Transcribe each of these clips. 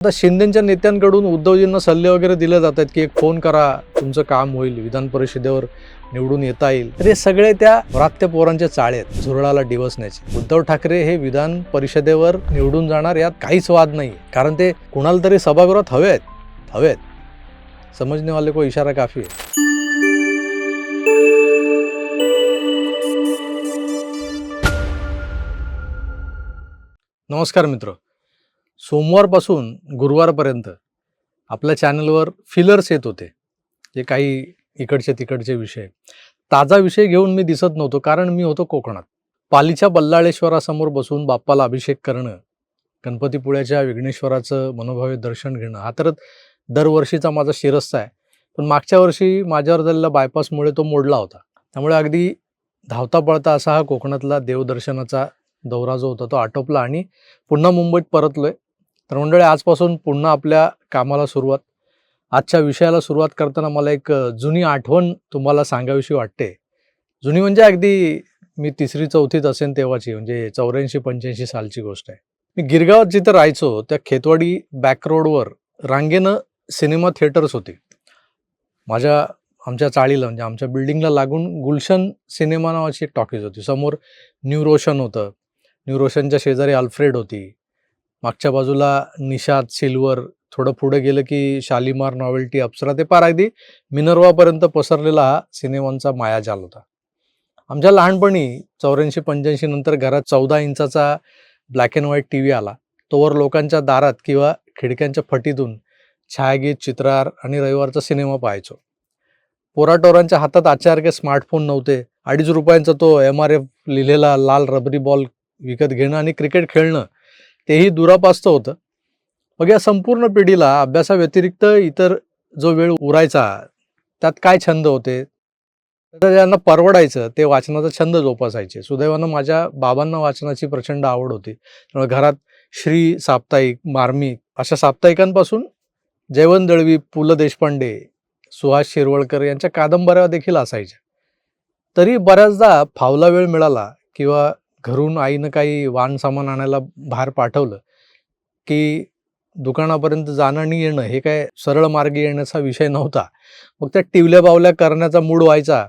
आता शिंदेच्या नेत्यांकडून उद्धवजींना सल्ले वगैरे दिले जातात की एक फोन करा, तुमचं काम होईल, विधान परिषदेवर निवडून येता येईल. तर हे सगळे त्या रात्या पोरांचे चाळे आहेत झुरळाला डिवसण्याचे. उद्धव ठाकरे हे विधान परिषदेवर निवडून जाणार यात काहीच वाद नाही, कारण ते कुणाला तरी सभागृहात हवेत. समजने वाले को इशारा काफी है. नमस्कार मित्र. सोमवारपासून गुरुवारपर्यंत आपल्या चॅनलवर फिलर्स येत होते, जे काही इकडचे तिकडचे विषय. ताजा विषय घेऊन मी दिसत नव्हतो, कारण मी होतो कोकणात. पालीच्या बल्लाळेश्वरासमोर बसून बाप्पाला अभिषेक करणं, गणपतीपुळ्याच्या विघ्नेश्वराचं मनोभावे दर्शन घेणं, हा तर दरवर्षीचा माझा शिरस्ता आहे. पण मागच्या वर्षी माझ्यावर झालेला बायपासमुळे तो मोडला होता. त्यामुळे अगदी धावता पळता असा हा कोकणातला देवदर्शनाचा दौरा जो होता तो आटोपला आणि पुन्हा मुंबईत परतलोय. तर मंडळी, आजपासून पुन्हा आपल्या कामाला सुरुवात. आजच्या विषयाला सुरुवात करताना मला एक जुनी आठवण तुम्हाला सांगावीशी वाटते. जुनी म्हणजे अगदी मी 3री-4थीत असेन तेव्हाची, म्हणजे 84-85 सालची गोष्ट आहे. मी गिरगावात जिथं राहायचो त्या खेतवाडी बॅकरोडवर रांगेनं सिनेमा थिएटर्स होते. आमच्या चाळीला, म्हणजे आमच्या बिल्डिंगला लागून गुलशन सिनेमा नावाची एक टॉकीज होती. समोर न्यू रोशन होतं, न्यू रोशनच्या शेजारी अल्फ्रेड होती, मागच्या बाजूला निषाद, सिल्वर, थोडं पुढे गेलं की शालिमार, नॉवेल्टी, अप्सरा, ते पार अगदी मिनर्वापर्यंत पसरलेला हा सिनेमांचा मायाजाल होता. आमच्या लहानपणी 84-85 नंतर घरात 14 इंचाचा black and white T V आला. तोवर लोकांच्या दारात किंवा खिडक्यांच्या फटीतून छायागीत, चित्रहार आणि रविवारचा सिनेमा पाहायचो. पोराटोरांच्या हातात आजच्यासारखे स्मार्टफोन नव्हते. 2.5 रुपयांचा तो MRF लिहिलेला लाल रबरी बॉल विकत घेणं आणि क्रिकेट खेळणं तेही दुरापास्त होतं. मग या संपूर्ण पिढीला अभ्यासाव्यतिरिक्त इतर जो वेळ उरायचा त्यात काय छंद होते, तर ज्यांना परवडायचं ते वाचनाचा छंद जोपासायचे. सुदैवानं माझ्या बाबांना वाचनाची प्रचंड आवड होती. त्यामुळे घरात श्री साप्ताहिक, मार्मिक अशा साप्ताहिकांपासून जयवंत दळवी, पु ल देशपांडे, सुहास शिरवळकर यांच्या कादंबऱ्या देखील असायच्या. तरी बऱ्याचदा फावला वेळ मिळाला किंवा घरून आईनं काही वाण सामान आणायला बाहेर पाठवलं की दुकानापर्यंत जाणं आणि येणं हे काय सरळ मार्गी येण्याचा विषय नव्हता. मग त्या टिवल्या बावल्या करण्याचा मूड व्हायचा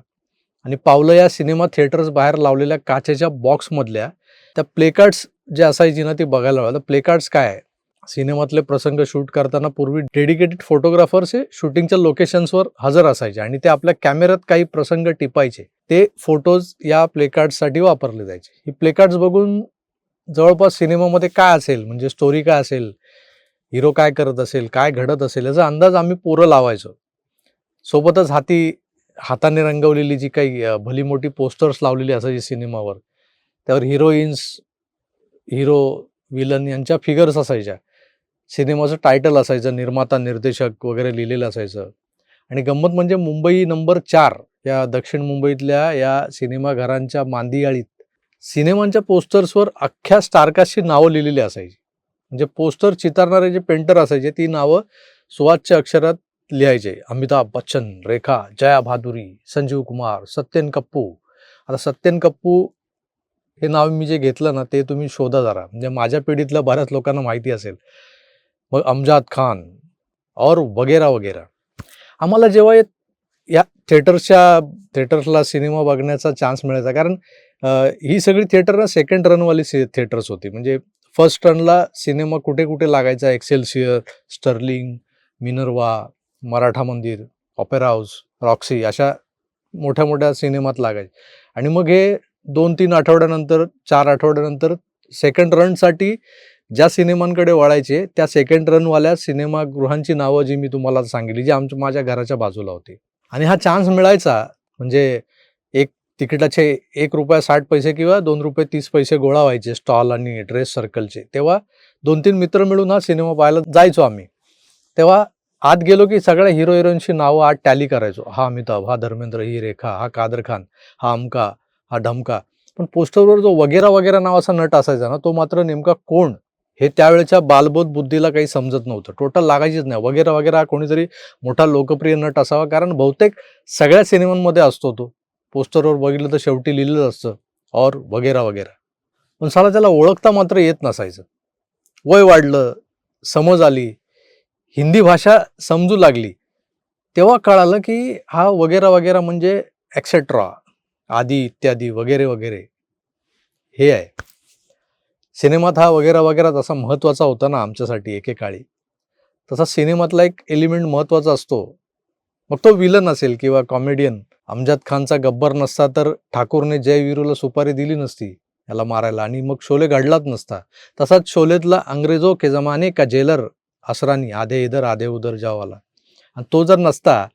आणि पावलं या सिनेमा थिएटर्स बाहेर लावलेल्या काचेच्या बॉक्समधल्या त्या प्लेकार्ड्स जे असायची ना ती बघायला हवं. प्लेकार्ड्स काय, सिनेमातले प्रसंग शूट करताना पूर्वी डेडिकेटेड फोटोग्राफर्स हे शूटिंगच्या लोकेशन्सवर हजर असायचे आणि ते आपल्या कॅमेऱ्यात काही प्रसंग टिपायचे. ते फोटोज या प्लेकार्ड्ससाठी वापरले जायचे. ही प्लेकार्ड्स बघून जवळपास सिनेमामध्ये काय असेल, म्हणजे स्टोरी काय असेल, हिरो काय करत असेल, काय घडत असेल, याचा अंदाज आम्ही पोरं लावायचो. सोबतच हाताने रंगवलेली जी काही भली मोठी पोस्टर्स लावलेली असायची सिनेमावर, त्यावर हिरोईन्स, हिरो, विलन यांच्या फिगर्स असायच्या. सिनेमाचं टायटल असायचं, निर्माता, निर्देशक वगैरे लिहिलेलं असायचं. आणि गंमत म्हणजे मुंबई नंबर 4 या दक्षिण मुंबईतल्या या सिनेमाघरांच्या मांदियाळीत सिनेमांच्या पोस्टर्सवर अख्ख्या स्टारकास्टची नावं लिहिलेली असायची. म्हणजे पोस्टर चितारणारे जे पेंटर असायचे ती नावं सुवाच्य अक्षरात लिहायचे. अमिताभ बच्चन, रेखा, जया भादुरी, संजीव कुमार, सत्यन कप्पू. आता सत्यन कप्पू हे नाव मी जे घेतलं ना ते तुम्ही शोधा जरा, म्हणजे माझ्या पिढीतल्या बऱ्याच लोकांना माहिती असेल. मग अमजाद खान और वगैरा वगैरा. आम्हाला जेव्हा या थिएटर्सला सिनेमा बघण्याचा चान्स मिळायचा, कारण ही सगळी थिएटर ना सेकंड रनवाली थिएटर्स होती. म्हणजे फर्स्ट रनला सिनेमा कुठे कुठे लागायचा, एक्सेल्सियर, स्टर्लिंग, मिनर्वा, मराठा मंदिर, ऑपेरा हाऊस, रॉक्सी अशा मोठ्या मोठ्या सिनेमात लागायचे. आणि मग हे 2-3 आठवड्यानंतर, 4 आठवड्यानंतर सेकंड रनसाठी ज्या सिनेमांकडे वळायचे त्या सेकंड रनवाल्या सिनेमागृहांची नावं जी मी तुम्हाला सांगितली, जी माझ्या घराच्या बाजूला होती. आणि हा चान्स मिळायचा म्हणजे एक तिकिटाचे ₹1.60 किंवा ₹2.30 गोळा व्हायचे स्टॉल आणि ड्रेस सर्कलचे. तेव्हा 2-3 मित्र मिळून हा सिनेमा पाहायला जायचो आम्ही. तेव्हा आत गेलो की सगळ्या हिरो हिरोईनची नावं आत टॅली करायचो. हा अमिताभ, हा धर्मेंद्र, ही रेखा, हा कादर खान, हा अमका, हा ढमका. पण पोस्टरवर जो वगैरा वगैरा नावाचा नट असायचा ना, तो मात्र नेमका कोण हे त्यावेळेच्या बालबोध बुद्धीला काही समजत नव्हतं. टोटल लागायचीच नाही. वगैरा वगैरा कोणीतरी मोठा लोकप्रिय नट असावा, कारण बहुतेक सगळ्या सिनेमांमध्ये असतो तो. पोस्टरवर बघितलं तर शेवटी लिहिलेलं असतं और वगैरा वगैरा. पण साला त्याला ओळखता मात्र येत नसायचं. वय वाढलं, समज आली हिंदी भाषा समजू लागली, तेव्हा कळालं की हा वगैरा वगैरा म्हणजे एक्सेट्रा, आदी इत्यादी वगैरे वगैरे हे आहे. सिनेमात हा वगैरा वगैरा जसा महत्त्वाचा होता ना आमच्यासाठी एकेकाळी, तसा सिनेमातला एक एलिमेंट महत्त्वाचा असतो. मग तो विलन असेल किंवा कॉमेडियन. अमजद खानचा गब्बर नसता तर ठाकूरने जय वीरूला सुपारी दिली नसती याला मारायला आणि मग शोले घडलाच नसता. तसाच शोलेतला अंग्रेजो के जमाने का जेलर असरानी आधे इधर आधे उधर जावाला, आणि तो जर नसता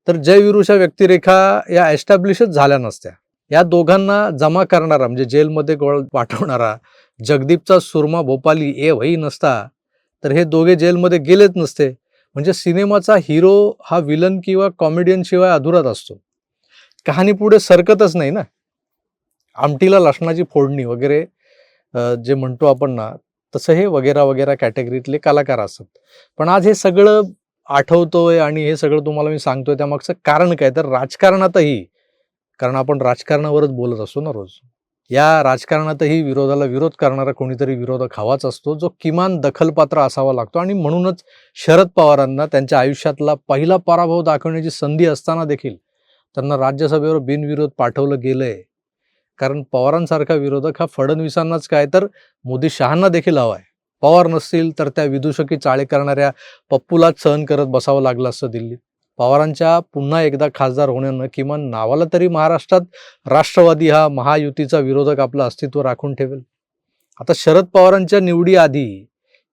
तर जय वीरूच्या व्यक्तिरेखा या एस्टॅब्लिशच झाल्या नसत्या. या दोघांना जमा करणारा म्हणजे जेलमध्ये गोळ पाठवणारा जगदीपचा सुरमा भोपाली ए वही नसता तर हे दोघे जेलमध्ये गेलेच नसते. म्हणजे सिनेमाचा हिरो हा विलन किंवा कॉमेडियन शिवाय अधुराच असतो. कहाणी पुढे सरकतच नाही ना. आमटीला लसणाची फोडणी वगैरे जे म्हणतो आपण ना, तसं हे वगैरा वगैरा कॅटेगरीतले कलाकार असतात. पण आज हे सगळं आठवतोय आणि हे सगळं तुम्हाला मी सांगतोय त्यामागचं कारण काय, तर राजकारणातही, कारण आपण राजकारणावरच बोलत असतो ना रोज. या राजकारणातही विरोधाला विरोध करणारा कोणीतरी विरोधक हवाच असतो, जो किमान दखलपात्र असावा लागतो. आणि म्हणूनच शरद पवारांना त्यांच्या आयुष्यातला पहिला पराभव दाखवण्याची संधी असताना देखील त्यांना राज्यसभेवर बिनविरोध पाठवलं गेलंय. कारण पवारांसारखा विरोधक हा फडणवीसांनाच काय तर मोदी शहांना देखील हवाय. पवार नसतील तर त्या विदूषकी चाळे करणाऱ्या पप्पूलाच सहन करत बसावं लागलं असतं दिल्लीत. पवारांच्या पुन्हा एकदा खासदार होण्यानं किमान नावाला तरी महाराष्ट्रात राष्ट्रवादी हा महायुतीचा विरोधक आपलं अस्तित्व राखून ठेवेल. आता शरद पवारांच्या निवडीआधी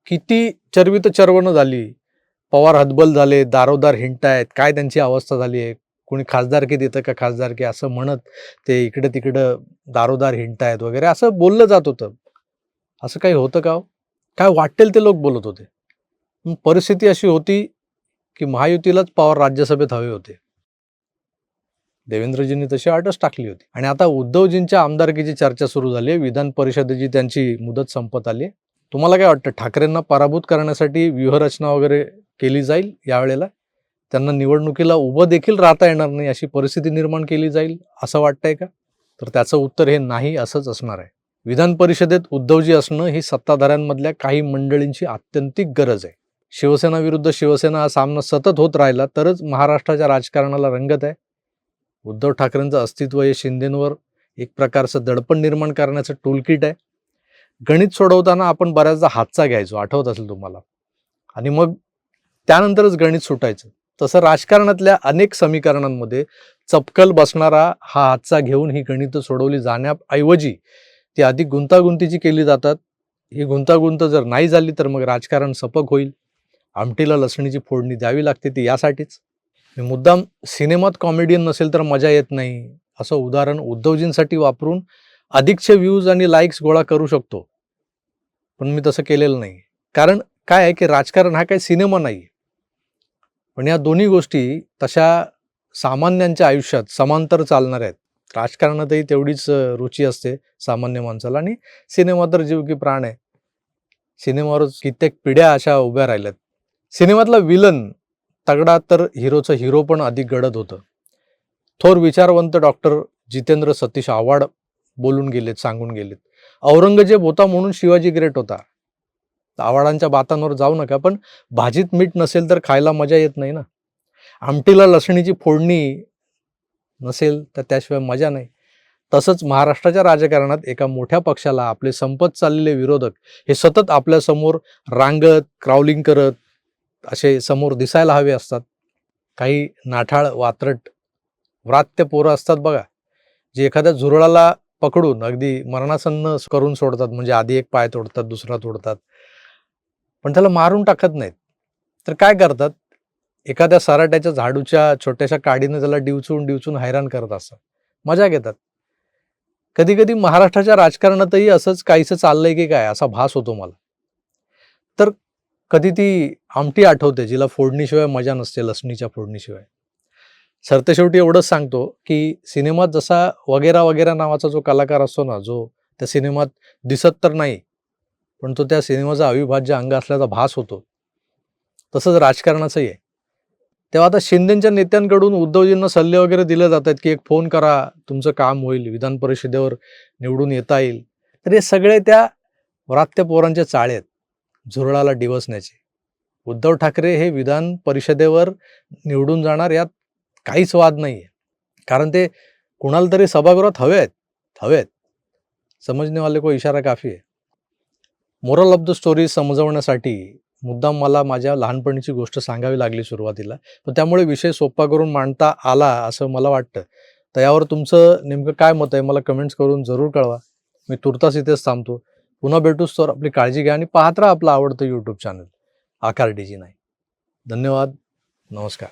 किती चर्वित चर्वण झाली. पवार हतबल झाले, दारोदार हिंडतायत, काय त्यांची अवस्था झाली आहे. कोणी खासदारकी देतं का खासदारकी असं म्हणत ते इकडं तिकडं दारोदार हिंडतायत वगैरे असं बोललं जात होतं. असं काही होतं का हो? काय वाटेल ते लोक बोलत होते. परिस्थिती अशी होती की महायुतीलाच पवार राज्यसभेत हवे होते. देवेंद्रजींनी तशी अटच टाकली होती. आणि आता उद्धवजींच्या आमदारकीची चर्चा सुरू झाली आहे. विधान परिषदेची त्यांची मुदत संपत आली. तुम्हाला काय वाटतं, ठाकरेंना पराभूत करण्यासाठी व्यूहरचना वगैरे केली जाईल यावेळेला? त्यांना निवडणुकीला उभं देखील राहता येणार नाही अशी परिस्थिती निर्माण केली जाईल असं वाटतंय का? तर त्याचं उत्तर हे नाही असंच असणार आहे. विधान परिषदेत उद्धवजी असणं ही सत्ताधाऱ्यांमधल्या काही मंडळींची आत्यंतिक गरज आहे. शिवसेना विरुद्ध शिवसेना हा सामना सतत होत राहिला तरच महाराष्ट्राच्या राजकारणाला रंगत आहे. उद्धव ठाकरेंचं अस्तित्व हे शिंदेंवर एक प्रकारचं दडपण निर्माण करण्याचं टूलकिट आहे. गणित सोडवताना आपण बऱ्याचदा हातचा घ्यायचो, आठवत असेल तुम्हाला, आणि मग त्यानंतरच गणित सुटायचं. तसं राजकारणातल्या अनेक समीकरणांमध्ये चपकल बसणारा हा हातचा घेऊन ही गणितं सोडवली जाण्याऐवजी ती अधिक गुंतागुंतीची केली जातात. ही गुंतागुंत जर नाही झाली तर मग राजकारण सपक होईल. आमटीला लसणीची फोडणी द्यावी लागते ती यासाठीच. मी मुद्दाम सिनेमात कॉमेडियन नसेल तर मजा येत नाही असं उदाहरण उद्धवजींसाठी वापरून अधिकचे व्ह्यूज आणि लाईक्स गोळा करू शकतो. पण मी तसं केलेलं नाही. कारण काय आहे की राजकारण हा काही सिनेमा नाही. पण या दोन्ही गोष्टी तशा सामान्यांच्या आयुष्यात समांतर चालणाऱ्या आहेत. राजकारणातही तेवढीच रुची असते सामान्य माणसाला, आणि सिनेमा तर जीव की प्राण आहे. सिनेमावरच कित्येक पिढ्या अशा उभ्या राहिल्यात. सिनेमातला विलन तगडा तर हिरोचं हिरो पण अधिक गडद होतं. थोर विचारवंत डॉक्टर जितेंद्र सतीश आव्हाड बोलून गेलेत, सांगून गेलेत. औरंगजेब होता म्हणून शिवाजी ग्रेट होता. आव्हाडांच्या बातांवर जाऊ नका, पण भाजीत मीठ नसेल तर खायला मजा येत नाही ना. आमटीला लसणीची फोडणी नसेल तर त्याशिवाय मजा नाही. तसंच महाराष्ट्राच्या राजकारणात एका मोठ्या पक्षाला आपले संपत चाललेले विरोधक हे सतत आपल्यासमोर रांगत क्राउलिंग करत असे समोर दिसायला हवे असतात. काही नाठाळ वात्रट व्रात्य पोरं असतात बघा, जे एखाद्या झुरळाला पकडून अगदी मरणासन्न करून सोडतात. म्हणजे आधी एक पाय तोडतात, दुसरा तोडतात, पण त्याला मारून टाकत नाहीत. तर काय करतात, एखाद्या सराट्याच्या झाडूच्या छोट्याशा काडीनं त्याला डिवचून डिवचून हैराण करत असतात, मजा घेतात. कधी कधी महाराष्ट्राच्या राजकारणातही असंच काहीसं चाललंय की काय असा भास होतो मला. तर कधी ती आमटी आठवते जिला फोडणीशिवाय मजा नसते, लसणीच्या फोडणीशिवाय. सरतेशेवटी एवढंच सांगतो की सिनेमात जसा वगैरा वगैरा नावाचा जो कलाकार असतो ना, जो त्या सिनेमात दिसत तर नाही पण तो त्या सिनेमाचा अविभाज्य अंग असल्याचा भास होतो, तसंच राजकारणाचंही आहे. तेव्हा आता शिंदेच्या नेत्यांकडून उद्धवजींना सल्ले वगैरे दिले जात आहेत की एक फोन करा, तुमचं काम होईल, विधान परिषदेवर निवडून येता येईल. तर हे सगळे त्या व्रात्य पोरांचे चाळे आहेत, झुरळाला डिवसण्याचे. उद्धव ठाकरे हे विधान परिषदेवर निवडून जाणार, यात काहीच वाद नाही आहे. कारण ते कुणाला तरी सभागृहात हवेत. समजने वाले को इशारा काफी आहे. मोरल ऑफ द स्टोरी समजवण्यासाठी मुद्दाम मला माझ्या लहानपणीची गोष्ट सांगावी लागली सुरुवातीला, पण त्यामुळे विषय सोपा करून मांडता आला असं मला वाटतं. तर यावर तुमचं नेमकं काय मत आहे मला कमेंट्स करून जरूर कळवा. मी तुर्तास इथेच थांबतो. पुन्हा भेटूच, तर आपली काळजी घ्या आणि पाहत राहा आपलं आवडतं यूट्यूब चॅनल आकार DG9. धन्यवाद. नमस्कार.